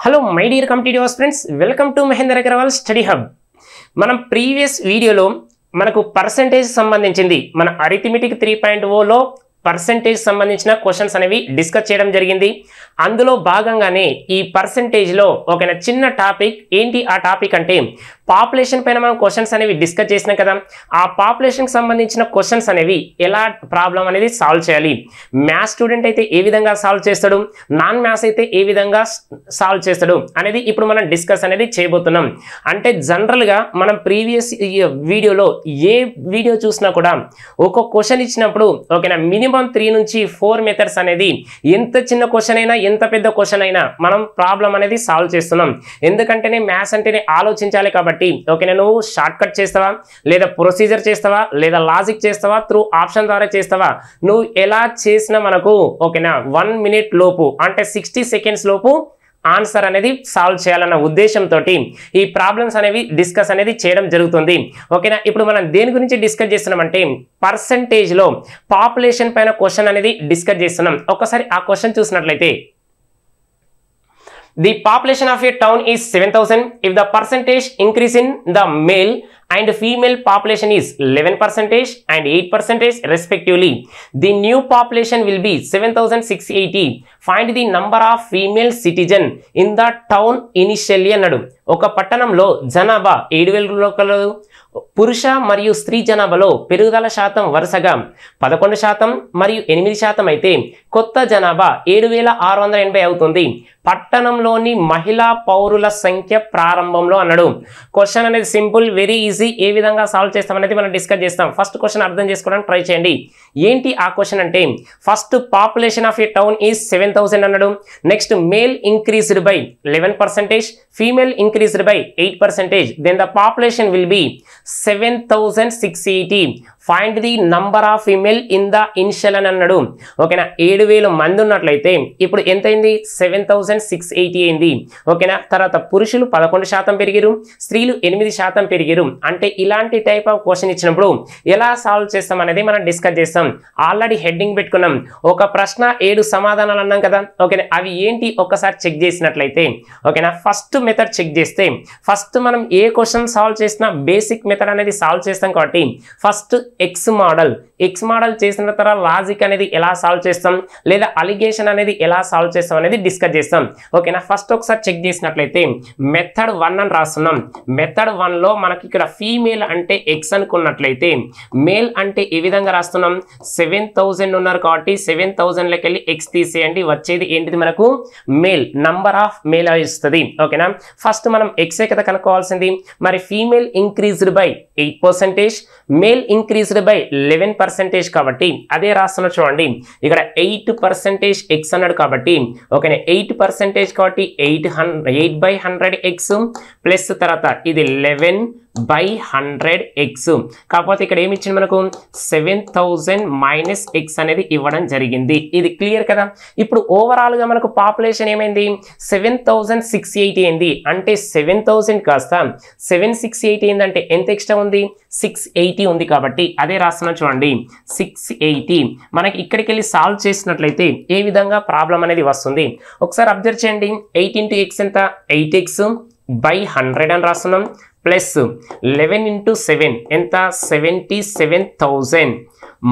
Hello my dear competitive aspirants, welcome to Mahender Agarwal study hub. మనం previous వీడియోలో మనకు percentage సంబంధించింది మన అరిథమెటిక్ 3.0లో పర్సెంటేజ్ సంబంధించిన క్వశ్చన్స్ అనేవి డిస్కస్ చేయడం జరిగింది. అందులో భాగంగానే ఈ పర్సెంటేజ్లో ఒక చిన్న టాపిక్ ఏంటి, ఆ టాపిక్ అంటే పాపులేషన్ పైన మనం క్వశ్చన్స్ అనేవి డిస్కస్ చేసినాం కదా. ఆ పాపులేషన్కి సంబంధించిన క్వశ్చన్స్ అనేవి ఎలా ప్రాబ్లం అనేది సాల్వ్ చేయాలి, మ్యాథ్స్ స్టూడెంట్ అయితే ఏ విధంగా సాల్వ్ చేస్తాడు, నాన్ మ్యాథ్స్ అయితే ఏ విధంగా సాల్వ్ చేస్తాడు అనేది ఇప్పుడు మనం డిస్కస్ అనేది చేయబోతున్నాం. అంటే జనరల్గా మనం ప్రీవియస్ వీడియోలో ఏ వీడియో చూసినా కూడా ఒక క్వశ్చన్ ఇచ్చినప్పుడు ఓకేనా మినిమం 3 నుంచి 4 మెథడ్స్ అనేది ఎంత చిన్న క్వశ్చన్ అయినా ఎంత పెద్ద క్వశ్చన్ అయినా మనం ప్రాబ్లం అనేది సాల్వ్ చేస్తున్నాం. ఎందుకంటేనే మ్యాథ్స్ అంటేనే ఆలోచించాలి కాబట్టి ఓకేనా, నువ్వు షార్ట్ కట్ చేస్తావా లేదా ప్రొసీజర్ చేస్తావా లేదా లాజిక్ చేస్తావా త్రూ ఆప్షన్ ద్వారా చేస్తావా, నువ్వు ఎలా చేసినా మనకు ఓకేనా 1 మినిట్ లోపు అంటే 60 సెకండ్స్ లోపు ఆన్సర్ అనేది సాల్వ్ చేయాలన్న ఉద్దేశంతో ఈ ప్రాబ్లమ్స్ అనేవి డిస్కస్ అనేది చేయడం జరుగుతుంది. ఓకేనా, ఇప్పుడు మనం దేని గురించి డిస్కస్ చేస్తున్నామంటే పర్సెంటేజ్లో పాపులేషన్ పైన క్వశ్చన్ అనేది డిస్కస్ చేస్తున్నాం. ఒకసారి ఆ క్వశ్చన్ చూసినట్లయితే, the population of a town is 7,000 if the percentage increase in the male and female population is 11% and 8% respectively. The new population will be 7,680. Find the number of female citizen in the town initially అన్నాడు. ఒక పట్టణంలో జనాభా 7,000 పురుష మరియు స్త్రీ జనాభాలో పెరుగుదల శాతం వరుసగా 11% మరియు 8% అయితే కొత్త జనాభా 7,680 అవుతుంది. పట్టణంలోని మహిళా పౌరుల సంఖ్య ప్రారంభంలో అన్నాడు. క్వశ్చన్ అనేది సింపుల్, వెరీ ఈజీ. ఏ విధంగా సాల్వ్ చేస్తామనేది మనం డిస్కస్ చేస్తాం. ఫస్ట్ క్వశ్చన్ అర్థం చేసుకోవడానికి ట్రై చేయండి. ఏంటి ఆ క్వశ్చన్ అంటే, first population of a town is 7,000 అన్నాడు. Next male increased by 11%, female increased by 8%, then the population will be 7,680. Find the number of female in the initial అని అన్నాడు. ఓకేనా, 7,000 మంది ఉన్నట్లయితే ఇప్పుడు ఎంత అయింది, 7,680 అయింది. ఓకేనా, తర్వాత పురుషులు 11% పెరిగారు, స్త్రీలు 8% పెరిగారు. అంటే ఇలాంటి టైప్ ఆఫ్ క్వశ్చన్ ఇచ్చినప్పుడు ఎలా సాల్వ్ చేస్తాం అనేది మనం డిస్కస్ చేస్తాం. ఆల్రెడీ హెడ్డింగ్ పెట్టుకున్నాం, ఒక ప్రశ్న 7 సమాధానాలు అన్నాం కదా. ఓకేనా, అవి ఏంటి ఒక్కసారి చెక్ చేసినట్లయితే ఓకేనా, ఫస్ట్ మెథడ్ చెక్ చేస్తే ఫస్ట్ మనం ఏ క్వశ్చన్ సాల్వ్ చేసినా బేసిక్ మెథడ్ అనేది సాల్వ్ చేస్తాం కాబట్టి ఫస్ట్ ఎక్స్ మోడల్ చేసిన తర్వాత లాజిక్ అనేది ఎలా సాల్వ్ చేస్తాం లేదా అలిగేషన్ అనేది ఎలా సాల్వ్ చేస్తాం అనేది డిస్కస్ చేస్తాం. ఓకేనా, ఫస్ట్ ఒకసారి చెక్ చేసినట్లయితే మెథడ్ 1 అని రాస్తున్నాం. మెథడ్ 1లో మనకి ఇక్కడ ఫీమేల్ అంటే ఎక్స్ అనుకున్నట్లయితే మేల్ అంటే ఏ విధంగా రాస్తున్నాం, 7,000 ఉన్నారు కాబట్టి 7,000 వెళ్ళి ఎక్స్ తీసేయండి, వచ్చేది ఏంటిది మనకు మేల్, నంబర్ ఆఫ్ మేల్ ఇస్తుంది. ఓకేనా, ఫస్ట్ మనం ఎక్సే కదా కనుక్కోవాల్సింది. మరి female increased by 8%, male increased by 11% కాబట్టి అదే రాస్తున్నా చూడండి. ఇక్కడ 8% ఎక్స్ అన్నాడు కాబట్టి ఓకేనా, 8% కాబట్టి 8/100 ఎక్స్ ప్లస్ తర్వాత ఇది 11/100 ఎక్స్. కాకపోతే ఇక్కడ ఏమి ఇచ్చింది మనకు 7,000 మైనస్ ఎక్స్ అనేది ఇవ్వడం జరిగింది. ఇది క్లియర్ కదా. ఇప్పుడు ఓవరాల్ గా మనకు పాపులేషన్ ఏమైంది, 7,680 అయింది. అంటే 7,000 కాస్త 7,680 అయిందంటే ఎంత ఎక్స్ట్రా ఉంది, 680 ఉంది. కాబట్టి అదే రాస్తున్నా చూడండి, 680. మనకి ఇక్కడికి వెళ్ళి సాల్వ్ చేసినట్లయితే ఏ విధంగా ప్రాబ్లం అనేది వస్తుంది ఒకసారి అబ్జర్వ్ చేయండి. 8 into x ఎంత, 8x/100 అని రాస్తున్నాం. ప్లస్ 11 into 7 ఎంత, 77,000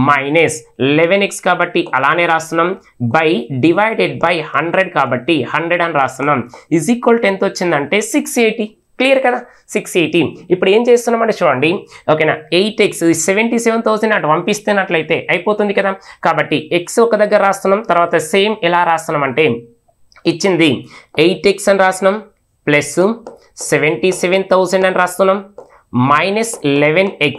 మైనస్ 11x కాబట్టి అలానే రాస్తున్నాం, బై డివైడెడ్ బై 100 కాబట్టి 100 అని రాస్తున్నాం. ఈజ్ ఈక్వల్ టు ఎంత వచ్చిందంటే 680. క్లియర్ కదా, 680. ఇప్పుడు ఏం చేస్తున్నామంటే చూడండి ఓకేనా, 8x 77,000 అటు పంపిస్తున్నట్లయితే అయిపోతుంది కదా. కాబట్టి x ఒక దగ్గర రాస్తున్నాం, తర్వాత సేమ్ ఎలా రాస్తున్నాం అంటే ఇచ్చింది 8x అని రాస్తున్నాం ప్లస్ 77,000 అని రాస్తున్నాం minus 11x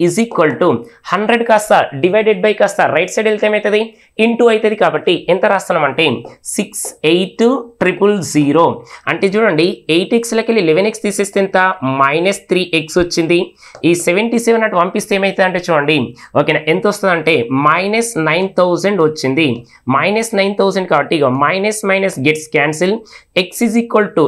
is equal to 100 కాస్త డివైడెడ్ బై కాస్త రైట్ సైడ్ వెళ్తే ఏమవుతుంది, ఇంటూ అవుతుంది. కాబట్టి ఎంత రాస్తున్నాం అంటే 68,000. అంటే చూడండి 8xలకి 11x తీసేస్తే ఎంత, మైనస్ 3x వచ్చింది. ఈ 77 అటు పంపిస్తే ఏమవుతుంది అంటే చూడండి ఓకేనా, ఎంత వస్తుంది అంటే మైనస్ 9,000 వచ్చింది. మైనస్ 9,000 కాబట్టి ఇక minus minus gets cancel. x is equal to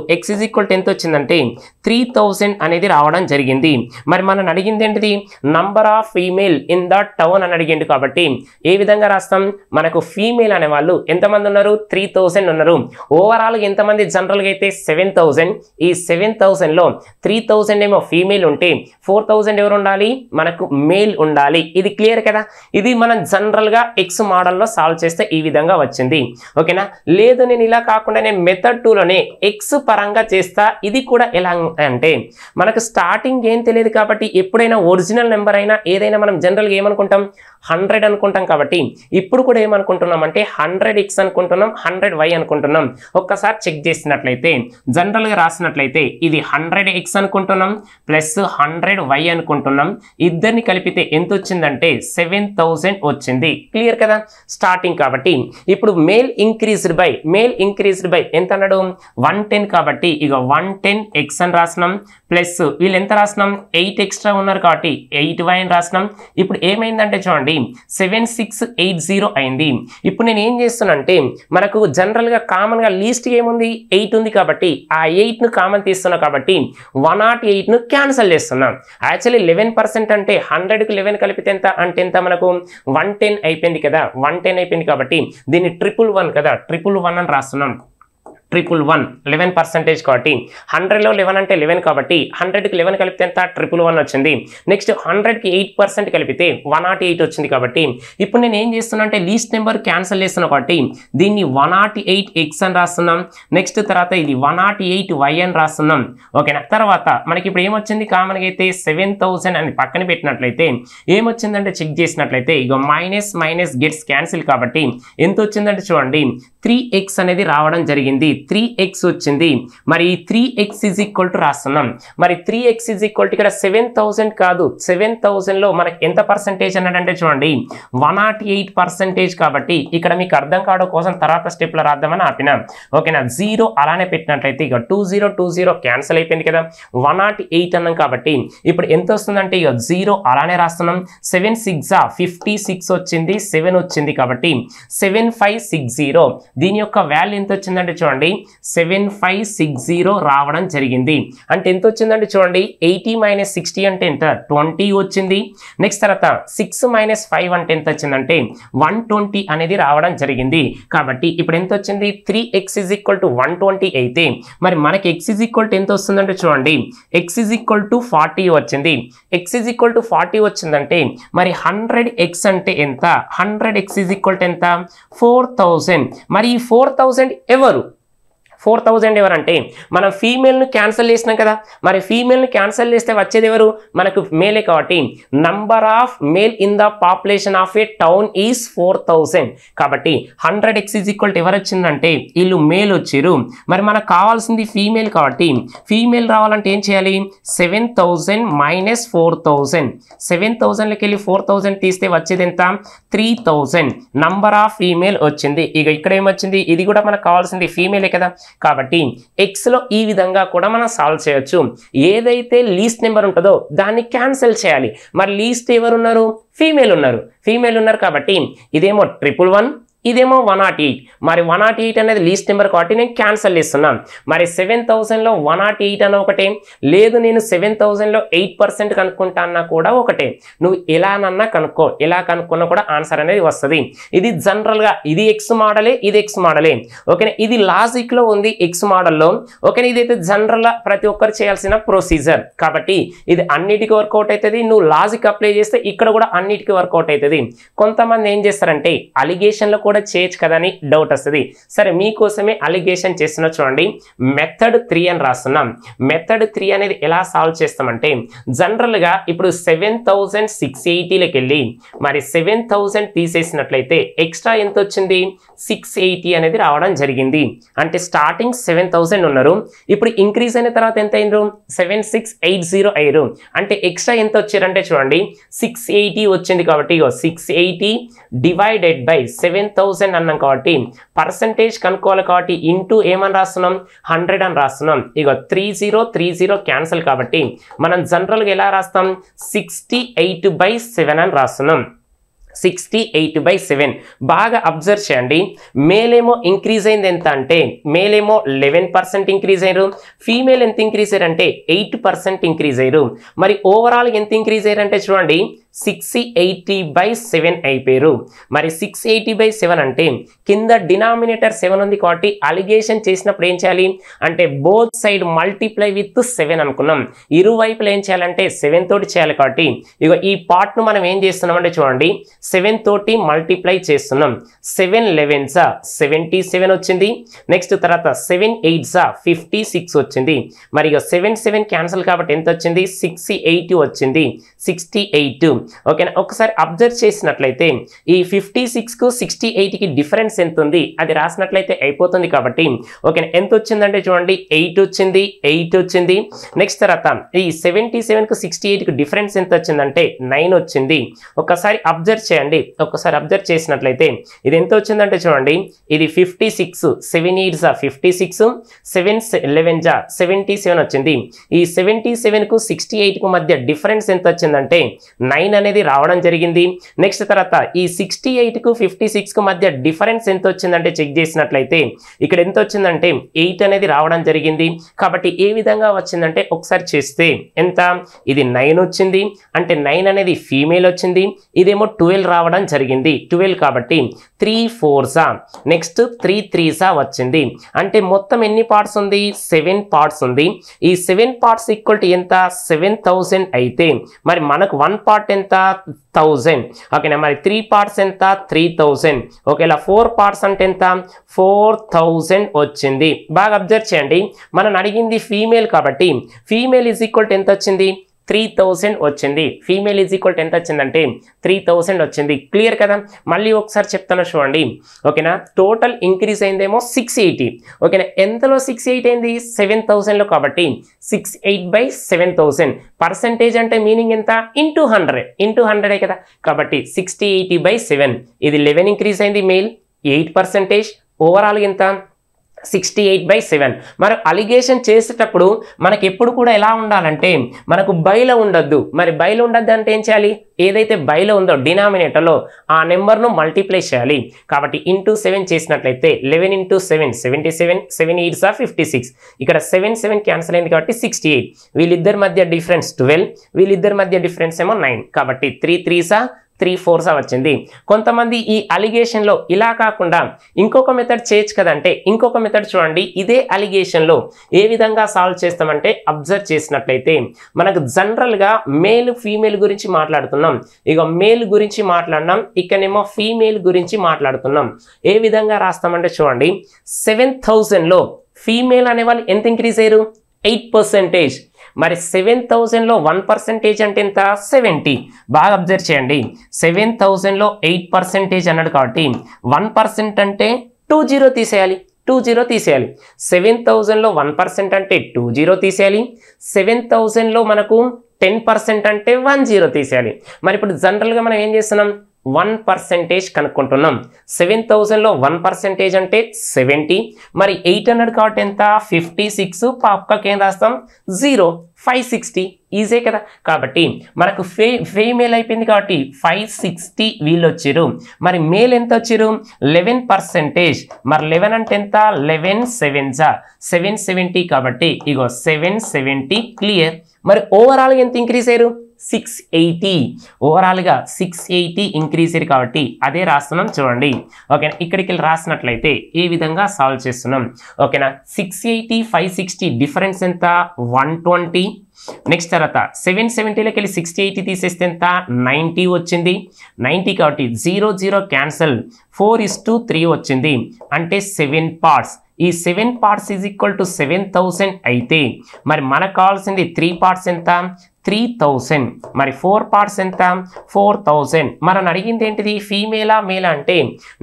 ఎంత వచ్చిందంటే 3,000 అనేది రావడం జరిగింది. వచ్చింది. మరి మనం అడిగింది ఏంటిది, number of female in the town అని అడిగిండు. కాబట్టి ఏ విధంగా రాస్తాం, మనకు ఫీమేల్ అనే వాళ్ళు ఎంతమంది ఉన్నారు, 3000 ఉన్నారు. ఓవరాల్గా ఎంతమంది జనరల్గా అయితే 7000. ఈ 7000లో 3000 ఏమో ఫీమేల్ ఉంటే 4000 ఎవరు ఉండాలి, మనకు మేల్ ఉండాలి. ఇది క్లియర్ కదా. ఇది మనం జనరల్గా ఎక్స్ మోడల్లో సాల్వ్ చేస్తే ఈ విధంగా వచ్చింది. ఓకేనా. లేదు నేను ఇలా కాకుండా నేను మెథడ్ 2లోనే ఎక్స్ పరంగా చేస్తా. ఇది కూడా ఎలా అంటే మనకు స్టార్టింగ్ ఏం తెలియదు కాబట్టి ఎప్పుడైనా ఒరిజినల్ నెంబర్ అయినా ఏదైనా మనం జనరల్గా ఏమనుకుంటాం, 100 అనుకుంటాం. కాబట్టి ఇప్పుడు కూడా ఏమనుకుంటున్నాం అంటే 100x అనుకుంటున్నాం, 100y అనుకుంటున్నాం. ఒక్కసారి చెక్ చేసినట్లయితే జనరల్గా రాసినట్లయితే ఇది 100x అనుకుంటున్నాం ప్లస్ 100y అనుకుంటున్నాం. ఇద్దరిని కలిపితే ఎంత వచ్చిందంటే 7000 వచ్చింది. క్లియర్ కదా స్టార్టింగ్. కాబట్టి ఇప్పుడు మేల్ ఇంక్రీజ్డ్ బై ఎంత అన్నాడు, 110. కాబట్టి ఇక 110x అని రాసినాం ప్లస్ వీళ్ళు ఎంత రాసినాం, 8 ఎక్స్ట్రా ఉన్నారు కాబట్టి 8y అని రాసినాం. ఇప్పుడు ఏమైందంటే చూడండి 7680 అయింది. ఇప్పుడు నేను ఏం చేస్తున్నా అంటే మనకు జనరల్గా కామన్గా లీస్ట్ ఏముంది, 8 ఉంది. కాబట్టి ఆ 8ను కామన్ తీస్తున్నా. కాబట్టి 108ను క్యాన్సిల్ చేస్తున్నాం. యాక్చువల్లీ 11% అంటే 100కు 11 కలిపితే ఎంత అంటే ఎంత, మనకు 110 అయిపోయింది కదా. 110 అయిపోయింది కాబట్టి దీన్ని 111 కదా, 111 అని రాస్తున్నాం. 111 11% కాబట్టి 100లో 11 అంటే 11 కాబట్టి 100కి 11 కలిపితే ఎంత, 111 వచ్చింది. నెక్స్ట్ 100కి 8% కలిపితే 108 వచ్చింది. కాబట్టి ఇప్పుడు నేను ఏం చేస్తున్నా అంటే లీస్ట్ నెంబర్ క్యాన్సిల్ చేస్తున్నా. కాబట్టి దీన్ని 108x అని రాస్తున్నాం. నెక్స్ట్ తర్వాత ఇది 108y అని రాస్తున్నాం. ఓకేనా. తర్వాత మనకి ఇప్పుడు ఏమొచ్చింది, కామన్గా అయితే 7000 అని పక్కన పెట్టినట్లయితే ఏమొచ్చిందంటే చెక్ చేసినట్లయితే ఇక మైనస్ గెట్స్ క్యాన్సిల్. కాబట్టి ఎంత వచ్చిందంటే చూడండి 3x అనేది రావడం జరిగింది. 3x వచ్చింది. మరి ఈ 3x ఈజ్ ఈక్వల్ టు రాస్తున్నాం. మరి 3x ఈజ్ ఈక్వల్ టు ఇక్కడ 7000 కాదు, 7000లో మనకి ఎంత పర్సెంటేజ్ అన్నాడంటే చూడండి 108%. కాబట్టి ఇక్కడ మీకు అర్థం కావడం కోసం తర్వాత స్టెప్లో రాద్దామని ఆపిన. ఓకేనా. 0 అలానే పెట్టినట్లయితే ఇక 20 క్యాన్సిల్ అయిపోయింది కదా. 108 అన్నాం. కాబట్టి ఇప్పుడు ఎంత వస్తుందంటే ఇక 0 అలానే రాస్తున్నాం. 7 6 56 వచ్చింది, 7 వచ్చింది. కాబట్టి 7560 దీని యొక్క వాల్యూ ఎంత వచ్చిందంటే చూడండి 7560 రావడం జరిగింది. అంటే ఎంత వచ్చిందంటే చూడండి 80 - 60 అంటే ఎంత, 20 వచ్చింది. నెక్స్ట్ తర్వాత 6 - 5 అంటే ఎంత వచ్చిందంటే 120 అనేది రావడం జరిగింది. కాబట్టి ఇప్పుడు ఎంత వచ్చింది, 3x = 120 అయితే మరి మనకి x = ఎంత వస్తుందంటే చూడండి x = 40 వచ్చింది. x = 40 వచ్చిందంటే మరి 100x అంటే ఎంత, 100x = ఎంత, 4000. మరి ఈ 4000 ఎవరు, 4000 ఎవరంటే మనం ఫీమేల్ను క్యాన్సిల్ చేసినాం కదా. మరి ఫీమేల్ను క్యాన్సిల్ చేస్తే వచ్చేది ఎవరు, మనకు మేలే. కాబట్టి number of male in the population of a town is 4000. కాబట్టి 100x = ఎవరు వచ్చిందంటే వీళ్ళు మేల్ వచ్చిరు. మరి మనకు కావాల్సింది ఫీమేల్. కాబట్టి ఫీమేల్ రావాలంటే ఏం చేయాలి, 7000 - 4000. 7000లోకి వెళ్ళి 4000 తీస్తే వచ్చేది ఎంత, 3000. నంబర్ ఆఫ్ ఫీమేల్ వచ్చింది. ఇక ఇక్కడ ఏమొచ్చింది, ఇది కూడా మనకు కావాల్సింది ఫీమేలే కదా. కాబట్టి ఎక్స్లో ఈ విధంగా కూడా మనం సాల్వ్ చేయొచ్చు. ఏదైతే లీస్ట్ నెంబర్ ఉంటుందో దాన్ని క్యాన్సిల్ చేయాలి. మరి లీస్ట్ ఎవరున్నారు, ఫీమేల్ ఉన్నారు. కాబట్టి ఇదేమో 111, ఇదేమో 108. మరి 108 అనేది లీస్ట్ నెంబర్ కాబట్టి నేను క్యాన్సిల్ చేస్తున్నాను. మరి 7000లో 108 అన్న ఒకటే, లేదు నేను 7000లో 8% కనుక్కుంటా అన్నా కూడా ఒకటే. నువ్వు ఎలానన్నా కనుక్కో, ఎలా కనుక్కున్నా కూడా ఆన్సర్ అనేది వస్తుంది. ఇది జనరల్గా ఇది ఎక్స్ మోడలే, ఇది ఎక్స్ మోడలే. ఓకేనా. ఇది లాజిక్లో ఉంది ఎక్స్ మోడల్లో. ఓకేనా. ఇదైతే జనరల్గా ప్రతి ఒక్కరు చేయాల్సిన ప్రొసీజర్. కాబట్టి ఇది అన్నిటికీ వర్కౌట్ అవుతుంది. నువ్వు లాజిక్ అప్లై చేస్తే ఇక్కడ కూడా అన్నిటికీ వర్కౌట్ అవుతుంది. కొంతమంది ఏం చేస్తారంటే అలిగేషన్లో కూడా చేయొచ్చు కదా అని డౌట్ వస్తుంది. సరే మీకోసమే అలిగేషన్ చేస్తున్నా చూడండి. మెథడ్ 3 అని రాస్తున్నాం. మెథడ్ 3 అనేది ఎలా సాల్వ్ చేస్తామంటే జనరల్గా ఇప్పుడు 7680లోకి వెళ్ళి మరి 7000 తీసేసినట్లయితే ఎక్స్ట్రా ఎంత వచ్చింది, 680 అనేది రావడం జరిగింది. అంటే స్టార్టింగ్ 7000 ఉన్నారు, ఇప్పుడు ఇంక్రీజ్ అయిన తర్వాత ఎంత అయినారు, 7680 అయ్యారు. అంటే ఎక్స్ట్రా ఎంత వచ్చారంటే చూడండి 680 వచ్చింది. కాబట్టి 680 డివైడెడ్ బై 7000 అన్నాం. కాబట్టి పర్సంటేజ్ కనుక్కోవాలి. కాబట్టి ఇంటూ ఏమని రాస్తున్నాం, 100 అని రాస్తున్నాం. ఇక 30 క్యాన్సిల్. కాబట్టి మనం జనరల్గా ఎలా రాస్తాం, 68/7 అని రాస్తున్నాం. 68/7. బాగా అబ్జర్వ్ చేయండి. మేల్ ఏమో ఇంక్రీజ్ అయింది ఎంత అంటే మేల్ ఏమో 11% ఇంక్రీజ్ అయ్యారు, ఫీమేల్ ఎంత ఇంక్రీజ్ అయ్యారు అంటే 8% ఇంక్రీజ్ అయ్యారు. మరి ఓవరాల్ ఎంత ఇంక్రీజ్ అయ్యారు అంటే చూడండి 680/7 అయిపోయారు. మరి 680/7 అంటే కింద డినామినేటర్ 7 ఉంది కాబట్టి అలిగేషన్ చేసినప్పుడు ఏం చేయాలి అంటే బోత్ సైడ్ మల్టిప్లై విత్ 7 అనుకున్నాం. ఇరువైపులు ఏం చేయాలంటే 7 తోటి చేయాలి కాబట్టి ఇక ఈ పార్ట్ ను మనం ఏం చేస్తున్నాం అంటే చూడండి 7 తోటి మల్టిప్లై చేస్తున్నాం. 7 11s 77 వచ్చింది. నెక్స్ట్ తర్వాత 7 8s 56 వచ్చింది. మరి ఇక 7 7 క్యాన్సిల్ కాబట్టి ఎంత వచ్చింది 68 వచ్చింది, 68. ఓకేనా, ఒకసారి అబ్జర్వ్ చేసినట్లయితే ఈ 56 కు 68 కి డిఫరెన్స్ ఎంత ఉంది అది రాసినట్లయితే అయిపోతుంది కాబట్టి ఓకేనా. ఎంత వచ్చిందంటే చూడండి 8 వచ్చింది, 8 వచ్చింది. నెక్స్ట్ తర్వాత ఈ 77 కు 68 కు డిఫరెన్స్ ఎంత వచ్చిందంటే 9 వచ్చింది. ఒకసారి అబ్జర్వ్ చేయండి. ఒకసారి అబ్జర్వ్ చేసినట్లయితే ఇది ఎంత వచ్చిందంటే చూడండి ఇది 56, 7 8s 56, 7 11s 77 వచ్చింది. ఈ 77 కు 68 కు మధ్య డిఫరెన్స్ ఎంత వచ్చిందంటే 9 అనేది రావడం జరిగింది. నెక్స్ట్ తర్వాత ఈ 68 కు 56 కు మధ్య డిఫరెన్స్ ఎంత వచ్చిందంటే చెక్ చేసినట్లయితే ఇక్కడ ఎంత వచ్చిందంటే 8 అనేది రావడం జరిగింది. కాబట్టి ఏ విధంగా వచ్చిందంటే ఒకసారి చేస్తే ఎంత ఇది 9 వచ్చింది అంటే 9 అనేది ఫీమేల్ వచ్చింది, ఇదేమో 12 రావడం జరిగింది. 12 కాబట్టి 3 4s నెక్స్ట్ 3 3s వచ్చింది. అంటే మొత్తం ఎన్ని పార్ట్స్ ఉంది 7 పార్ట్స్ ఉంది. ఈ 7 పార్ట్స్ ఈక్వల్ టు ఎంత 7000 అయితే మరి మనకు 1 పార్ట్ ఎంత 1000. ఓకేనా, మరి 3 పార్ట్స్ ఎంత 3000. ఓకేలా 4 పార్ట్స్ అంటే ఎంత 4000 వచ్చింది. బాగా అబ్జర్వ్ చేయండి, మనం అడిగింది ఫీమేల్ కాబట్టి ఫీమేల్ ఈజ్ ఈక్వల్ టు ఎంత వచ్చింది 3000 వచ్చింది. ఫీమేల్ ఈజ్ ఈక్వల్ టు ఎంత వచ్చిందంటే 3000 వచ్చింది. క్లియర్ కదా. మళ్ళీ ఒకసారి చెప్తాను చూడండి. ఓకేనా, టోటల్ ఇంక్రీజ్ అయిందేమో 680. ఓకేనా, ఎంతలో 680 అయింది 7000లో కాబట్టి 68/7000. పర్సెంటేజ్ అంటే మీనింగ్ ఎంత ఇంటూ 100 కదా. కాబట్టి 6080/7 ఇది 11 ఇంక్రీజ్ అయింది మేల్ 8%. ఓవరాల్ ఎంత 68/7. మరి అలిగేషన్ చేసేటప్పుడు మనకి ఎప్పుడు కూడా ఎలా ఉండాలంటే మనకు బైలో ఉండొద్దు. మరి బైలో ఉండద్దు అంటే ఏం చేయాలి, ఏదైతే బైలో ఉందో డినామినేటర్లో ఆ నెంబర్ను మల్టిప్లై చేయాలి. కాబట్టి ఇంటూ 7 చేసినట్లయితే 11 × 7 77, 7 8s 56. ఇక్కడ 7 7 క్యాన్సిల్ అయింది కాబట్టి 68. వీళ్ళిద్దరి మధ్య డిఫరెన్స్ 12, వీళ్ళిద్దరి మధ్య డిఫరెన్స్ ఏమో 9 కాబట్టి 3 3s 3 4s వచ్చింది. కొంతమంది ఈ అలిగేషన్లో ఇలా కాకుండా ఇంకొక మెథడ్ చేయొచ్చు కదంటే ఇంకొక మెథడ్ చూడండి. ఇదే అలిగేషన్లో ఏ విధంగా సాల్వ్ చేస్తామంటే అబ్జర్వ్ చేసినట్లయితే మనకు జనరల్గా మేల్ ఫీమేల్ గురించి మాట్లాడుతున్నాం. ఇక మేల్ గురించి మాట్లాడినాం, ఇక్కడేమో ఫీమేల్ గురించి మాట్లాడుతున్నాం. ఏ విధంగా రాస్తామంటే చూడండి 7000లో ఫీమేల్ అనేవాళ్ళు ఎంత ఇంక్రీజ్ అయ్యారు 8%. మరి 7000లో 1% అంటే ఎంత 70. బాగా అబ్జర్వ్ చేయండి 7000లో 8% అన్నాడు కాబట్టి 1% అంటే 20 తీసేయాలి, 20 తీసేయాలి. 7000లో 1% అంటే 20 తీసేయాలి. 7000లో మనకు 10% అంటే 10 తీసేయాలి. మరి ఇప్పుడు జనరల్గా మనం ఏం చేస్తున్నాం 1% కనుక్కుంటున్నాం. 7000లో 1% అంటే 70. మరి 800 కాబట్టి ఎంత 56. పక్కకి ఏం రాస్తాం 0 560. ఈజీ కదా. కాబట్టి మనకు ఫీమేల్ అయిపోయింది కాబట్టి 560 వీళ్ళు వచ్చారు. మరి మేల్ ఎంత వచ్చారు 11%. మరి 11 అంటే ఎంత 11 7s 770 కాబట్టి ఇగో 770 క్లియర్. మరి ఓవరాల్ ఎంత ఇంక్రీజ్ అయ్యారు 680. ఓవరాల్గా 680 ఇంక్రీజ్ అయ్యారు కాబట్టి అదే రాస్తున్నాం చూడండి. ఓకేనా, ఇక్కడికి వెళ్ళి రాసినట్లయితే ఏ విధంగా సాల్వ్ చేస్తున్నాం. ఓకేనా, 680 560 డిఫరెన్స్ ఎంత 120. నెక్స్ట్ తర్వాత 770లోకి వెళ్ళి 680 తీసేస్తే ఎంత 90 వచ్చింది. 90 కాబట్టి 0 0 క్యాన్సల్ 4:3 వచ్చింది అంటే 7 పార్ట్స్. ఈ 7 పార్ట్స్ ఈజ్ ఈక్వల్ టు 7000 అయితే మరి మనకు కావాల్సింది 3 పార్ట్స్ ఎంత 3000. మరి 4 పార్ట్స్ ఎంత 4000. మనం అడిగింది ఏంటిది ఫీమేలా మేలా అంటే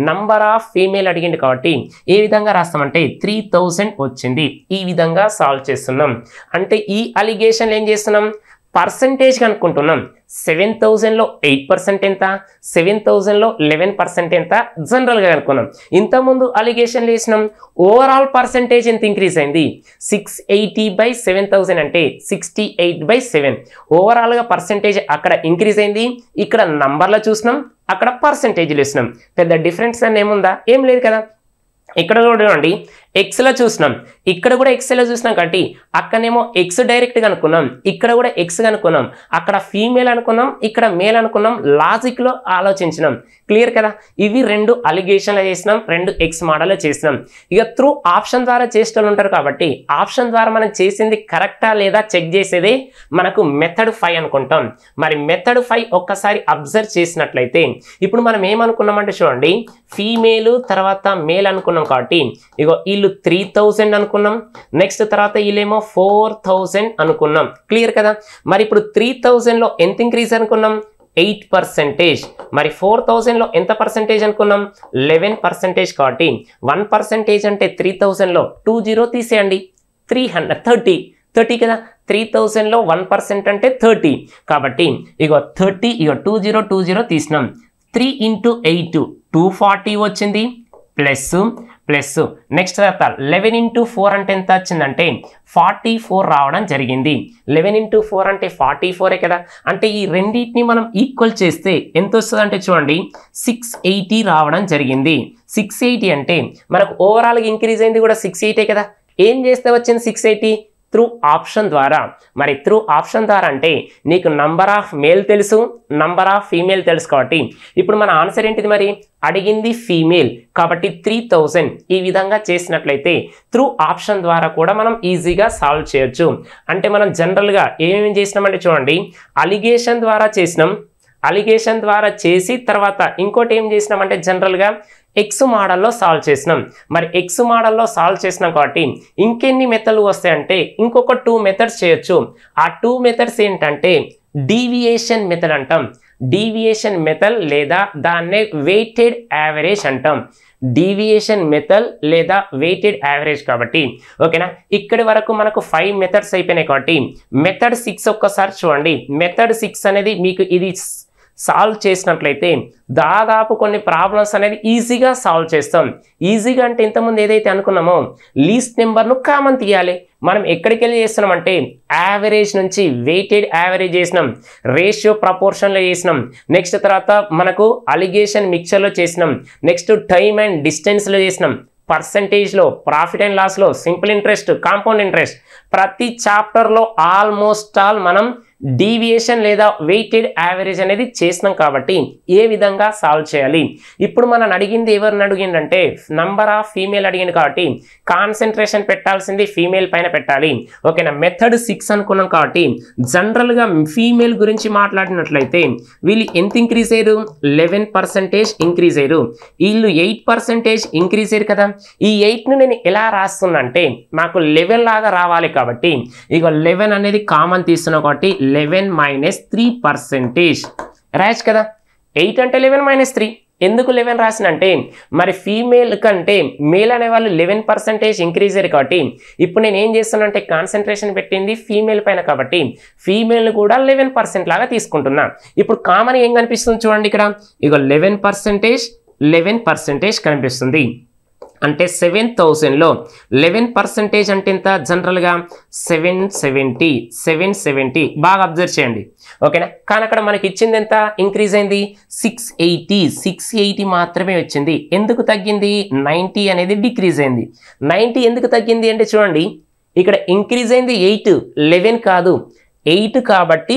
నంబర్ ఆఫ్ ఫీమేల్ అడిగింది కాబట్టి ఏ విధంగా రాస్తామంటే 3000 వచ్చింది. ఈ విధంగా సాల్వ్ చేస్తున్నాం. అంటే ఈ అలిగేషన్ ఏం చేస్తున్నాం పర్సంటేజ్ కనుక్కుంటున్నాం 7,000లో 8% ఎంత, 7,000లో 11% ఎంత జనరల్గా కనుక్కున్నాం. ఇంతకుముందు అలిగేషన్ వేసినాం, ఓవరాల్ పర్సంటేజ్ ఎంత ఇంక్రీజ్ అయింది, 680/7,000 అంటే 68/7. ఓవరాల్గా పర్సంటేజ్ అక్కడ ఇంక్రీజ్ అయింది, ఇక్కడ నంబర్లో చూసినాం, అక్కడ పర్సంటేజ్లు వేసినాం. పెద్ద డిఫరెన్స్ అని ఏముందా, ఏం లేదు కదా. ఇక్కడ కూడా చూడండి ఎక్స్లో చూసినాం, ఇక్కడ కూడా ఎక్స్లో చూసినాం కాబట్టి అక్కడనేమో ఎక్స్ డైరెక్ట్ కనుక్కున్నాం, ఇక్కడ కూడా ఎక్స్ కనుక్కున్నాం, అక్కడ ఫీమేల్ అనుకున్నాం, ఇక్కడ మేల్ అనుకున్నాం, లాజిక్లో ఆలోచించినాం. క్లియర్ కదా. ఇవి 2 అలిగేషన్లు చేసినాం, 2 ఎక్స్ మోడల్లో చేసినాం. ఇక త్రూ ఆప్షన్ ద్వారా చేసేటోళ్ళు ఉంటారు కాబట్టి ఆప్షన్ ద్వారా మనం చేసింది కరెక్టా లేదా చెక్ చేసేదే మనకు మెథడ్ 5 అనుకుంటాం. మరి మెథడ్ 5 ఒక్కసారి అబ్జర్వ్ చేసినట్లయితే ఇప్పుడు మనం ఏమనుకున్నామంటే చూడండి, ఫీమేల్ తర్వాత మేల్ అనుకున్నాం కాబట్టి ఇగో వీళ్ళు 3,000 అనుకున్నాం, నెక్స్ట్ తర్వాత వీళ్ళేమో 4,000 అనుకున్నాం. క్లియర్ కదా. మరి ఇప్పుడు 3,000లో ఎంత ఇంక్రీజ్ అనుకున్నాం, 8%. మరి 4,000లో ఎంత పర్సెంటేజ్ అనుకున్నాం, 11% కాబట్టి 1% అంటే 3,000లో 20 తీసేయండి, 30 కదా. 3,000లో 1% అంటే 30 కాబట్టి ఇగో 30 ఇగో 20 తీసినాం. 3 × 8 240 వచ్చింది ప్లస్ నెక్స్ట్ తర్వాత 11 × 4 అంటే ఎంత వచ్చిందంటే 44 రావడం జరిగింది. 11 × 4 అంటే 44 కదా. అంటే ఈ రెండింటిని మనం ఈక్వల్ చేస్తే ఎంత వస్తుంది అంటే చూడండి 680 రావడం జరిగింది. 680 అంటే మనకు ఓవరాల్గా ఇంక్రీజ్ అయింది కూడా 680 కదా. ఏం చేస్తే వచ్చింది 680, త్రూ ఆప్షన్ ద్వారా. మరి త్రూ ఆప్షన్ ద్వారా అంటే నీకు నంబర్ ఆఫ్ మేల్ తెలుసు, నంబర్ ఆఫ్ ఫీమేల్ తెలుసు కాబట్టి ఇప్పుడు మన ఆన్సర్ ఏంటిది, మరి అడిగింది ఫీమేల్ కాబట్టి 3,000. ఈ విధంగా చేసినట్లయితే త్రూ ఆప్షన్ ద్వారా కూడా మనం ఈజీగా సాల్వ్ చేయొచ్చు. అంటే మనం జనరల్గా ఏమేమి చేసినామంటే చూడండి, అలిగేషన్ ద్వారా చేసినాం, అలిగేషన్ ద్వారా చేసి తర్వాత ఇంకోటి ఏం చేసినామంటే జనరల్గా ఎక్స్ మోడల్లో సాల్వ్ చేసినాం. మరి ఎక్స్ మోడల్లో సాల్వ్ చేసినాం కాబట్టి ఇంకెన్ని మెథడ్లు వస్తాయంటే ఇంకొక 2 మెథడ్స్ చేయొచ్చు. ఆ 2 మెథడ్స్ ఏంటంటే డీవియేషన్ మెథడ్ అంటాం. డీవియేషన్ మెథడ్ లేదా దాన్నే వెయిటెడ్ యావరేజ్ అంటాం. డీవియేషన్ మెథడ్ లేదా వెయిటెడ్ యావరేజ్ కాబట్టి ఓకేనా. ఇక్కడి వరకు మనకు 5 మెథడ్స్ అయిపోయినాయి కాబట్టి మెథడ్ 6 ఒక్కసారి చూడండి. మెథడ్ 6 అనేది మీకు ఇది సాల్వ్ చేసినట్లయితే దాదాపు కొన్ని ప్రాబ్లమ్స్ అనేది ఈజీగా సాల్వ్ చేస్తాం. ఈజీగా అంటే ఇంతకుముందు ఏదైతే అనుకున్నామో లీస్ట్ నెంబర్ను కామన్ తీయాలి. మనం ఎక్కడికి వెళ్ళి చేస్తున్నామంటే యావరేజ్ నుంచి వెయిటెడ్ యావరేజ్ చేసినాం, రేషియో ప్రపోర్షన్లో చేసినాం, నెక్స్ట్ తర్వాత మనకు అలిగేషన్ మిక్చర్లో చేసినాం, నెక్స్ట్ టైమ్ అండ్ డిస్టెన్స్లో చేసినాం, పర్సంటేజ్లో, ప్రాఫిట్ అండ్ లాస్లో, సింపుల్ ఇంట్రెస్ట్, కాంపౌండ్ ఇంట్రెస్ట్, ప్రతి చాప్టర్లో ఆల్మోస్ట్ ఆల్ మనం డీవియేషన్ లేదా వెయిటెడ్ యావరేజ్ అనేది చేసినాం కాబట్టి ఏ విధంగా సాల్వ్ చేయాలి. ఇప్పుడు మనం అడిగింది ఎవరిని అడిగిందంటే నంబర్ ఆఫ్ ఫీమేల్ అడిగింది కాబట్టి కాన్సన్ట్రేషన్ పెట్టాల్సింది ఫీమేల్ పైన పెట్టాలి. ఓకేనా. మెథడ్ 6 అనుకున్నాం కాబట్టి జనరల్గా ఫీమేల్ గురించి మాట్లాడినట్లయితే వీళ్ళు ఎంత ఇంక్రీజ్ అయ్యారు, 11% ఇంక్రీజ్ అయ్యారు. వీళ్ళు 8% ఇంక్రీజ్ అయ్యారు కదా. ఈ 8ను నేను ఎలా రాస్తున్నా అంటే నాకు 11 లాగా రావాలి కాబట్టి ఇక 11 అనేది కామన్ తీస్తున్నా కాబట్టి 11 - 3% రాయచ్చు కదా. 8 అంటే 11 - 3. ఎందుకు 11 రాసినంటే మరి ఫీమేల్ కంటే మేల్ అనే వాళ్ళు 11% ఇంక్రీజ్ అయ్యారు కాబట్టి ఇప్పుడు నేను ఏం చేస్తానంటే కాన్సన్ట్రేషన్ పెట్టింది ఫీమేల్ పైన కాబట్టి ఫీమేల్ కూడా 11% లాగా తీసుకుంటున్నా. ఇప్పుడు కామన్ ఏం కనిపిస్తుంది చూడండి, ఇక్కడ ఇక 11% కనిపిస్తుంది. అంటే 7,000లో 11% అంటే ఎంత జనరల్గా 770. బాగా అబ్జర్వ్ చేయండి ఓకేనా. కానీ అక్కడ మనకి ఇచ్చింది ఎంత ఇంక్రీజ్ అయింది, 680 మాత్రమే వచ్చింది. ఎందుకు తగ్గింది, 90 అనేది డిక్రీజ్ అయింది. 90 ఎందుకు తగ్గింది అంటే చూడండి ఇక్కడ ఇంక్రీజ్ అయింది 8, 11 కాదు 8 కాబట్టి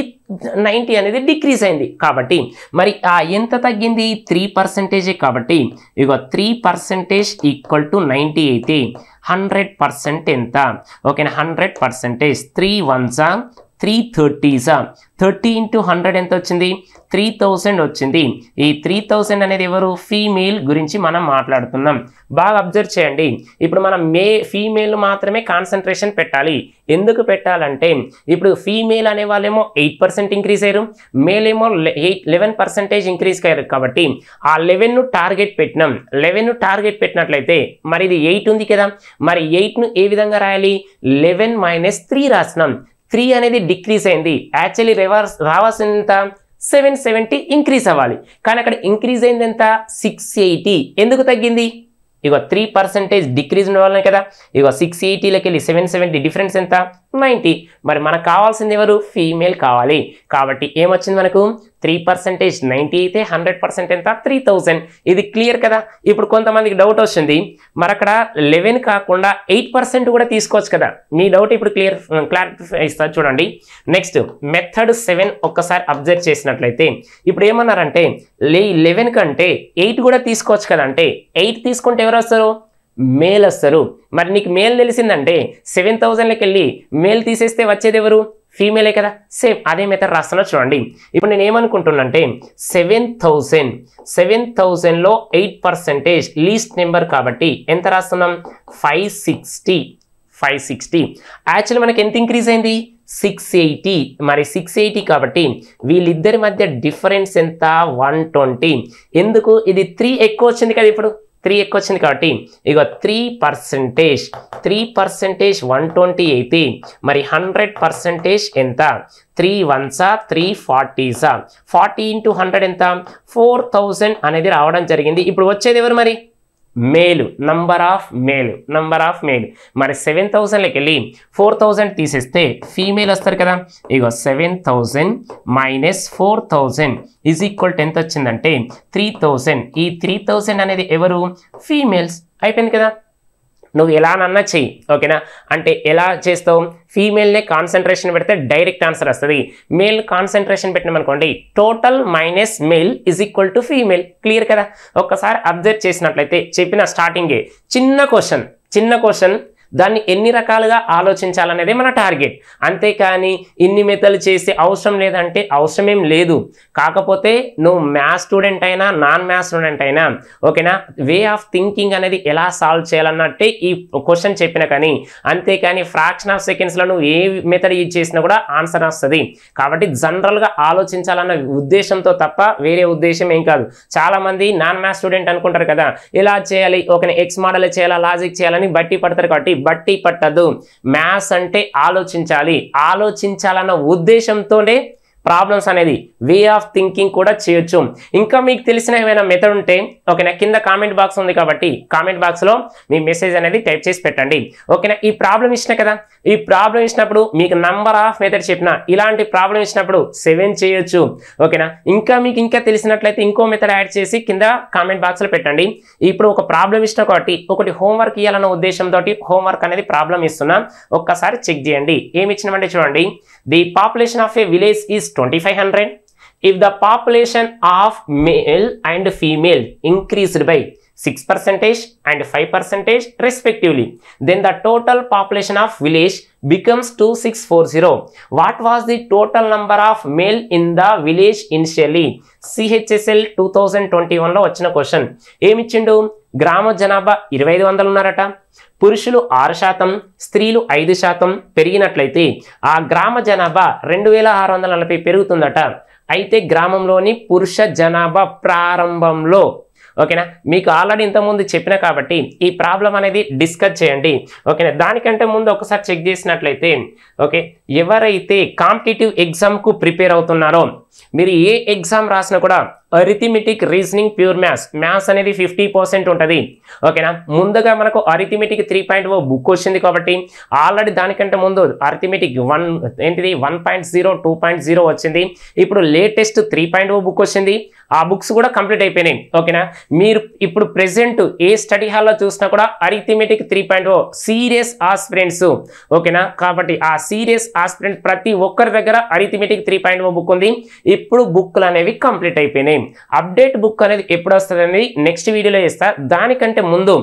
90 అనేది డిక్రీజ్ అయింది. కాబట్టి మరి ఎంత తగ్గింది 3% కాబట్టి ఇక 3% = 90 అయితే 100% ఎంత ఓకేనా. 100%, 3 1s 330s 30 × 100 ఎంత వచ్చింది, 3000 వచ్చింది. ఈ 3000 అనేది ఎవరు, ఫీమేల్ గురించి మనం మాట్లాడుతున్నాం. బాగా అబ్జర్వ్ చేయండి. ఇప్పుడు మనం ఫీమేల్ మాత్రమే కాన్సన్ట్రేషన్ పెట్టాలి. ఎందుకు పెట్టాలంటే ఇప్పుడు ఫీమేల్ అనే వాళ్ళేమో 8% ఇంక్రీజ్ అయ్యారు, మేల్ ఏమో 11% ఇంక్రీజ్ అయ్యారు కాబట్టి ఆ 11ను టార్గెట్ పెట్టినాం. 11ను టార్గెట్ పెట్టినట్లయితే మరి ఇది 8 ఉంది కదా, మరి 8ను ఏ విధంగా రాయాలి, 11 - 3 రాసినాం. 3 అనేది డిక్రీజ్ అయింది. యాక్చువల్లీ రావాల్సిన ఎంత 770 ఇంక్రీజ్ అవ్వాలి, కానీ అక్కడ ఇంక్రీజ్ అయింది ఎంత 680. ఎందుకు తగ్గింది? ఇగో 3% డిక్రీజ్ ఉన్న వాళ్ళనే కదా. ఇగో 680లోకి వెళ్ళి 770 డిఫరెన్స్ ఎంత 90. మరి మనకు కావాల్సింది ఎవరు? ఫీమేల్ కావాలి. కాబట్టి ఏమొచ్చింది మనకు 3% 90 అయితే 100% ఎంత 3000. ఇది క్లియర్ కదా. ఇప్పుడు కొంతమందికి డౌట్ వస్తుంది, మరి అక్కడ 11 కాకుండా 8% కూడా తీసుకోవచ్చు కదా. మీ డౌట్ ఇప్పుడు క్లారిఫై ఇస్తా చూడండి. నెక్స్ట్ మెథడ్ 7 ఒక్కసారి అబ్జర్వ్ చేసినట్లయితే ఇప్పుడు ఏమన్నారంటే 11 కంటే 8 కూడా తీసుకోవచ్చు కదా. అంటే 8 తీసుకుంటే ఎవరు వస్తారు? మేల్ వస్తారు. మరి నీకు మేల్ తెలిసిందంటే 7000లోకి వెళ్ళి మేల్ తీసేస్తే వచ్చేది ఎవరు? ఫీమేలే కదా. సేమ్ అదే మెథడ్ రాస్తున్నా చూడండి. ఇప్పుడు నేను ఏమనుకుంటున్నానంటే 7000లో 8% లీస్ట్ నెంబర్ కాబట్టి ఎంత రాస్తున్నాం? 560. యాక్చువల్లీ మనకి ఎంత ఇంక్రీజ్ అయింది? 680. మరి 680 కాబట్టి వీళ్ళిద్దరి మధ్య డిఫరెన్స్ ఎంత? 120. ఎందుకు? ఇది 3 ఎక్కువ వచ్చింది కదా. ఇప్పుడు 3 ఎక్కువ వచ్చింది కాబట్టి ఇక 3% 120 అయితే మరి 100% ఎంత? 3 1s 3 40s 40 into 100 ఎంత? 4000 అనేది రావడం జరిగింది. ఇప్పుడు వచ్చేది ఎవరు మరి? మేలు. Number of male. మరి 7000లోకి వెళ్ళి 4000 తీసేస్తే ఫీమేల్ వస్తారు కదా. ఇగో 7000 మైనస్ 4000 ఈజ్ ఈక్వల్ టు ఎంత వచ్చిందంటే 3000. ఈ 3000 అనేది ఎవరు? ఫీమేల్స్. అయిపోయింది కదా. నువ్వు ఎలానన్నా చెయ్యి, ఓకేనా. అంటే ఎలా చేస్తావు? ఫీమేల్నే కాన్సన్ట్రేషన్ పెడితే డైరెక్ట్ ఆన్సర్ వస్తుంది. మేల్ కాన్సన్ట్రేషన్ పెట్టినామనుకోండి total minus male is equal to female. Clear కదా. ఒక్కసారి అబ్జర్వ్ చేసినట్లయితే చెప్పిన స్టార్టింగే చిన్న క్వశ్చన్ దాన్ని ఎన్ని రకాలుగా ఆలోచించాలనేది మన టార్గెట్. అంతేకాని ఇన్ని మెథడ్లు చేసి అవసరం లేదంటే అవసరమేం లేదు. కాకపోతే నువ్వు మ్యాథ్స్ స్టూడెంట్ అయినా నాన్ మ్యాథ్స్ స్టూడెంట్ అయినా ఓకేనా, వే ఆఫ్ థింకింగ్ అనేది ఎలా సాల్వ్ చేయాలన్నట్టే ఈ క్వశ్చన్ చెప్పిన. కానీ అంతేకాని ఫ్రాక్షన్ ఆఫ్ సెకండ్స్లో నువ్వు ఏ మెథడ్ యూజ్ చేసినా కూడా ఆన్సర్ వస్తుంది. కాబట్టి జనరల్గా ఆలోచించాలన్న ఉద్దేశంతో తప్ప వేరే ఉద్దేశం ఏం కాదు. చాలామంది నాన్ మ్యాథ్స్ స్టూడెంట్ అనుకుంటారు కదా, ఎలా చేయాలి ఓకేనా, ఎక్స్ మోడల్ చేయాలా, లాజిక్ చేయాలని బట్టి పడతారు. కాబట్టి బట్టి పట్టదు. మ్యాథ్స్ అంటే ఆలోచించాలన్న ఉద్దేశంతోనే ప్రాబ్లమ్స్ అనేది వే ఆఫ్ థింకింగ్ కూడా చేయొచ్చు. ఇంకా మీకు తెలిసిన ఏమైనా మెథడ్ ఉంటే ఓకేనా కింద కామెంట్ బాక్స్ ఉంది కాబట్టి కామెంట్ బాక్స్లో మీ మెసేజ్ అనేది టైప్ చేసి పెట్టండి. ఓకేనా. ఈ ప్రాబ్లం ఇచ్చిన కదా, ఈ ప్రాబ్లం ఇచ్చినప్పుడు మీకు నంబర్ ఆఫ్ మెథడ్ చెప్పిన, ఇలాంటి ప్రాబ్లం ఇచ్చినప్పుడు 7 చేయొచ్చు. ఓకేనా. మీకు ఇంకా తెలిసినట్లయితే ఇంకో మెథడ్ యాడ్ చేసి కింద కామెంట్ బాక్స్లో పెట్టండి. ఇప్పుడు ఒక ప్రాబ్లం ఇచ్చిన కాబట్టి ఒకటి హోంవర్క్ ఇవ్వాలన్న ఉద్దేశంతో హోంవర్క్ అనేది ప్రాబ్లం ఇస్తున్నా. ఒక్కసారి చెక్ చేయండి. ఏమి ఇచ్చినామంటే చూడండి, the population of A village is 2500. If the population of male and female increased by 6% and 5% respectively, then the total population of village becomes 2640. What was the total number of male in the village initially? CHSL 2021 లో వచ్చిన question. ఏమిచ్చిండు? గ్రామ జనాభా 2500 ఉన్నారట. పురుషులు 6%, స్త్రీలు 5% పెరిగినట్లయితే ఆ గ్రామ జనాభా 2640 పెరుగుతుందట. అయితే గ్రామంలోని పురుష జనాభా ప్రారంభంలో ఓకేనా, మీకు ఆల్రెడీ ఇంతకుముందు చెప్పిన కాబట్టి ఈ ప్రాబ్లం అనేది డిస్కస్ చేయండి. ఓకేనా. దానికంటే ముందు ఒకసారి చెక్ చేసినట్లయితే ఓకే, ఎవరైతే కాంపిటేటివ్ ఎగ్జామ్కు ప్రిపేర్ అవుతున్నారో మీరు ఏ ఎగ్జామ్ రాసినా కూడా అరిథమెటిక్, రీజనింగ్, ప్యూర్ మ్యాథ్స్ అనేది 50% ఉంటుంది. ఓకేనా. ముందుగా మనకు అరిథమెటిక్ 3.0 బుక్ వచ్చింది కాబట్టి ఆల్రెడీ దానికంటే ముందు అరిథమెటిక్ 1.0 2.0 వచ్చింది. ఇప్పుడు లేటెస్ట్ 3.0 బుక్ వచ్చింది. ఆ బుక్స్ కూడా కంప్లీట్ అయిపోయినాయి. ఓకేనా. మీరు ఇప్పుడు ప్రెసెంట్ ఏ స్టడీ హాల్లో చూసినా కూడా అరిథమెటిక్ 3.0 సీరియస్ ఆస్పిరెంట్స్ ఓకేనా. కాబట్టి ఆ సీరియస్ ఆస్పిరెంట్ ప్రతి ఒక్కరి దగ్గర అరిథమెటిక్ 3.0 బుక్ ఉంది. ఇప్పుడు బుక్లు అనేవి కంప్లీట్ అయిపోయినాయి. అప్డేట్ బుక్ అనేది ఎప్పుడు వస్తుంది అనేది నెక్స్ట్ వీడియోలో చేస్తా. దానికంటే ముందు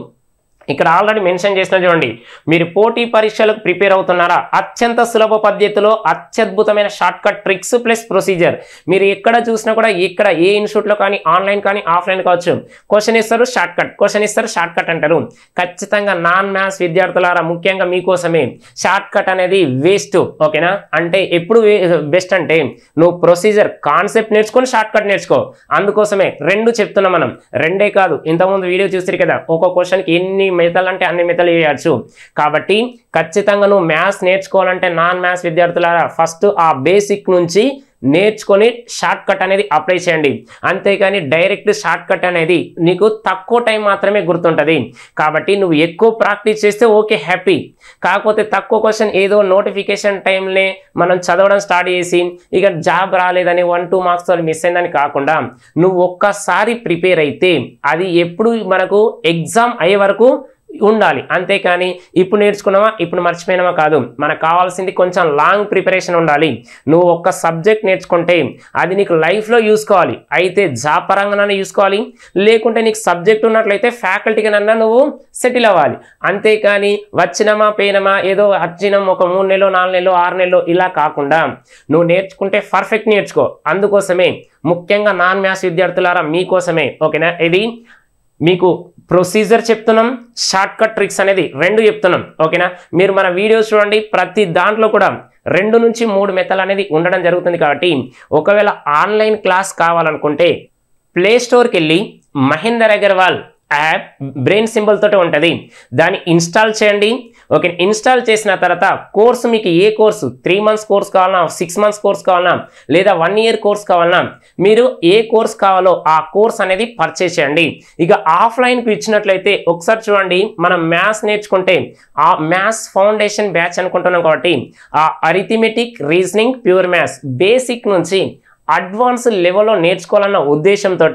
ఇక్కడ ఆల్రెడీ మెన్షన్ చేసిన చూడండి, మీరు పోటీ పరీక్షలకు ప్రిపేర్ అవుతున్నారా? అత్యంత సులభ పద్ధతిలో అత్యద్భుతమైన short cut tricks plus procedure. మీరు ఎక్కడ చూసినా కూడా ఇక్కడ ఏ ఇన్స్టిట్యూట్లో కానీ ఆన్లైన్ కానీ ఆఫ్లైన్ కావచ్చు, క్వశ్చన్ ఇస్తారు షార్ట్ కట్ అంటారు. ఖచ్చితంగా నాన్ మ్యాథ్స్ విద్యార్థులారా ముఖ్యంగా మీకోసమే షార్ట్ కట్ అనేది వేస్ట్. ఓకేనా. అంటే ఎప్పుడు బెస్ట్ అంటే నువ్వు ప్రొసీజర్ కాన్సెప్ట్ నేర్చుకొని షార్ట్ కట్ నేర్చుకో. అందుకోసమే రెండు చెప్తున్నాం మనం. రెండే కాదు, ఇంతకుముందు వీడియో చూస్తారు కదా, ఒక క్వశ్చన్కి ఎన్ని మెథడ్ అంటే అన్ని మెథడ్లు చేయొచ్చు. కాబట్టి ఖచ్చితంగా నువ్వు మ్యాథ్స్ నేర్చుకోవాలంటే నాన్ మ్యాథ్స్ విద్యార్థులారా ఫస్ట్ ఆ బేసిక్ నుంచి నేర్చుకొని షార్ట్ కట్ అనేది అప్లై చేయండి. అంతేకాని డైరెక్ట్ షార్ట్ కట్ అనేది నీకు తక్కువ టైం మాత్రమే గుర్తుంటుంది. కాబట్టి నువ్వు ఎక్కువ ప్రాక్టీస్ చేస్తే ఓకే హ్యాపీ. కాకపోతే తక్కువ క్వశ్చన్ ఏదో నోటిఫికేషన్ టైంలో మనం చదవడం స్టార్ట్ చేసి ఇక జాబ్ రాలేదని 1-2 మార్క్స్ మిస్ అయిందని కాకుండా నువ్వు ఒక్కసారి ప్రిపేర్ అయితే అది ఎప్పుడు మనకు ఎగ్జామ్ అయ్యే వరకు ఉండాలి. అంతేకాని ఇప్పుడు నేర్చుకున్నావా ఇప్పుడు మర్చిపోయినావా కాదు. మనకు కావాల్సింది కొంచెం లాంగ్ ప్రిపరేషన్ ఉండాలి. నువ్వు ఒక్క సబ్జెక్ట్ నేర్చుకుంటే అది నీకు లైఫ్లో యూస్ కావాలి. అయితే జాబ్ పరంగానే యూస్ కావాలి, లేకుంటే నీకు సబ్జెక్ట్ ఉన్నట్లయితే ఫ్యాకల్టీగానన్నా నువ్వు సెటిల్ అవ్వాలి. అంతేకాని వచ్చినమా పోయినమా ఏదో వచ్చినాం ఒక 3 నెలలు 4 నెలలు 6 నెలలు ఇలా కాకుండా నువ్వు నేర్చుకుంటే పర్ఫెక్ట్ నేర్చుకో. అందుకోసమే ముఖ్యంగా నాన్ మ్యాథ్స్ విద్యార్థులారా మీకోసమే ఓకేనా ఇది మీకు ప్రొసీజర్ చెప్తున్నాం, షార్ట్ కట్ ట్రిక్స్ అనేది 2 చెప్తున్నాం ఓకేనా. మీరు మన వీడియోస్ చూడండి, ప్రతి దాంట్లో కూడా 2 నుంచి 3 మెథడ్లు అనేది ఉండడం జరుగుతుంది. కాబట్టి ఒకవేళ ఆన్లైన్ క్లాస్ కావాలనుకుంటే ప్లే స్టోర్కి వెళ్ళి Mahender Agarwal app brain symbol తోటి ఉంటుంది, దాన్ని ఇన్స్టాల్ చేయండి. ఓకే, ఇన్స్టాల్ చేసిన తర్వాత కోర్సు మీకు ఏ కోర్సు 3 మంత్స్ కోర్స్ కావాలన్నా 6 మంత్స్ కోర్స్ కావాలన్నా లేదా 1 ఇయర్ కోర్స్ కావాలన్నా మీరు ఏ కోర్స్ కావాలో ఆ కోర్స్ అనేది పర్చేస్ చేయండి. ఇక ఆఫ్లైన్కి ఇచ్చినట్లయితే ఒకసారి చూడండి, మనం మ్యాథ్స్ నేర్చుకుంటే ఆ మ్యాథ్స్ ఫౌండేషన్ బ్యాచ్ అనుకుంటున్నాం. కాబట్టి ఆ arithmetic reasoning pure maths basic నుంచి అడ్వాన్స్ లెవెల్లో నేర్చుకోవాలన్న ఉద్దేశంతో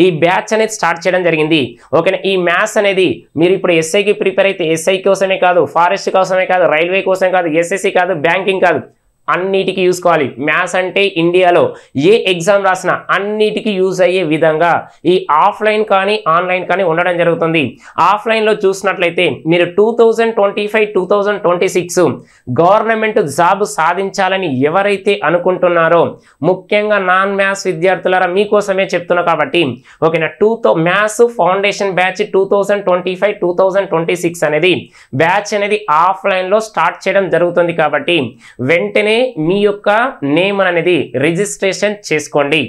ఈ బ్యాచ్ అనేది స్టార్ట్ చేయడం జరిగింది ఓకేనా. ఈ మ్యాథ్స్ అనేది మీరు ఇప్పుడు ఎస్ఐకి ప్రిపేర్ అయితే ఎస్ఐ కోసమే కాదు, ఫారెస్ట్ కోసమే కాదు, రైల్వే కోసం కాదు, ఎస్ఎస్సి కాదు, బ్యాంకింగ్ కాదు, అన్నిటికీ యూస్ కావాలి. మ్యాథ్స్ అంటే ఇండియాలో ఏ ఎగ్జామ్ రాసినా అన్నిటికీ యూజ్ అయ్యే విధంగా ఈ ఆఫ్లైన్ కానీ ఆన్లైన్ కానీ ఉండడం జరుగుతుంది. ఆఫ్లైన్లో చూసినట్లయితే మీరు 2025-2026 గవర్నమెంట్ జాబ్ సాధించాలని ఎవరైతే అనుకుంటున్నారో ముఖ్యంగా నాన్ మ్యాథ్స్ విద్యార్థులారా మీకోసమే చెప్తున్నా. కాబట్టి ఓకేనా, మ్యాథ్స్ ఫౌండేషన్ బ్యాచ్ 2025-2026 అనేది బ్యాచ్ అనేది ఆఫ్లైన్లో స్టార్ట్ చేయడం జరుగుతుంది. కాబట్టి వెంటనే మీ యొక్క నేమ్ అనేది రిజిస్ట్రేషన్ చేసుకోండి.